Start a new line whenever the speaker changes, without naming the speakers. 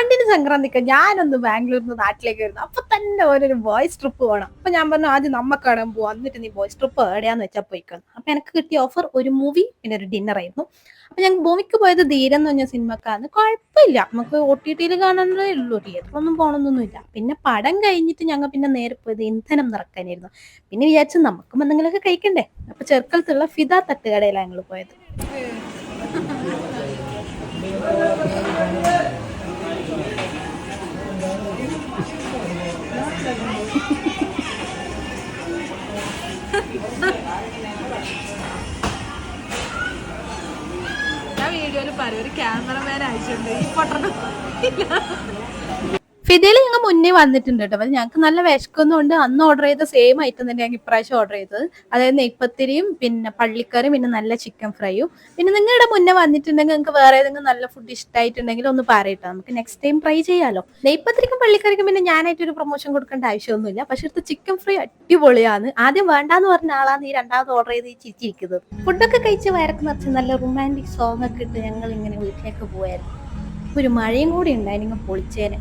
ആണ്ടിന് സംക്രാന്തിക്ക് ഞാനൊന്ന് ബാംഗ്ലൂരിൽ നിന്ന് നാട്ടിലേക്ക് വരുന്നു. അപ്പൊ തന്നെ ഓരോരു ബോയ്സ് ട്രിപ്പ് പോകണം. അപ്പൊ ഞാൻ പറഞ്ഞു ആദ്യം നമ്മക്കാടാൻ പോവാ, എന്നിട്ട് നീ ബോയ്സ് ട്രിപ്പ് എവിടെയാന്ന് വെച്ചാൽ പോയിക്കണം. അപ്പൊ എനിക്ക് കിട്ടിയ ഓഫർ ഒരു മൂവി പിന്നെ ഒരു ഡിന്നർ ആയിരുന്നു. അപ്പൊ ഞാൻ മൂവിക്ക് പോയത് ധീരം എന്ന് പറഞ്ഞ സിനിമക്കാണ്. കുഴപ്പമില്ല, നമുക്ക് ഒ ടി ടിയിൽ കാണാനേ ഉള്ളൂ, തിയേറ്ററൊന്നും പോകണമെന്നൊന്നുമില്ല. പിന്നെ പടം കഴിഞ്ഞിട്ട് ഞങ്ങൾ പിന്നെ നേരെ പോയത് ഇന്ധനം നിറക്കാനായിരുന്നു. പിന്നെ വിചാരിച്ചു നമുക്കും എന്തെങ്കിലുമൊക്കെ കഴിക്കണ്ടേ. അപ്പൊ ചെറുക്കലത്തുള്ള ഫിദ തട്ടുകടയിലാണ് ഞങ്ങൾ പോയത്.
ഞാൻ വീഡിയോയിൽ പറയും ഒരു ക്യാമറമാൻ അയച്ചിട്ടുണ്ട് ഈ പൊട്ടണം.
ഫിദയിൽ ഞങ്ങൾ മുന്നേ വന്നിട്ടുണ്ട് കേട്ടോ. അപ്പൊ ഞങ്ങൾക്ക് നല്ല വിശക്കുന്നതുകൊണ്ട് അന്ന് ഓർഡർ ചെയ്ത സെയിം ഐറ്റം തന്നെ ഞങ്ങൾ ഇപ്രാവശ്യം ഓർഡർ ചെയ്തത്. അതായത് നെയ്പത്തിരിയും പിന്നെ പള്ളിക്കറിയും പിന്നെ നല്ല ചിക്കൻ ഫ്രൈയും. പിന്നെ നിങ്ങളുടെ മുന്നേ വന്നിട്ടുണ്ടെങ്കിൽ നിങ്ങൾക്ക് വേറെ ഏതെങ്കിലും നല്ല ഫുഡ് ഇഷ്ടമായിട്ടുണ്ടെങ്കിൽ ഒന്ന് പറയട്ടോ, നമുക്ക് നെക്സ്റ്റ് ടൈം ട്രൈ ചെയ്യാലോ. നെയ്പത്തിരിക്കും പള്ളിക്കറിക്കും പിന്നെ ഞാനായിട്ടൊരു പ്രൊമോഷൻ കൊടുക്കേണ്ട ആവശ്യമൊന്നുമില്ല. പക്ഷെ അടുത്ത ചിക്കൻ ഫ്രൈ അടിപൊളിയാണ്. ആദ്യം വേണ്ടാന്ന് പറഞ്ഞ ആളാണ് ഈ രണ്ടാമത് ഓർഡർ ചെയ്ത് ചിരിച്ചിരിക്കുന്നത്. ഫുഡൊക്കെ കഴിച്ച് വയറൊക്കെ നിറച്ച് നല്ല റൊമാൻറ്റിക് സോങ് ഒക്കെ ഇട്ട് ഞങ്ങൾ ഇങ്ങനെ വീട്ടിലേക്ക് പോയായിരുന്നു. ഒരു മഴയും കൂടി ഉണ്ടായി, നിങ്ങൾ പൊളിച്ചേനെ.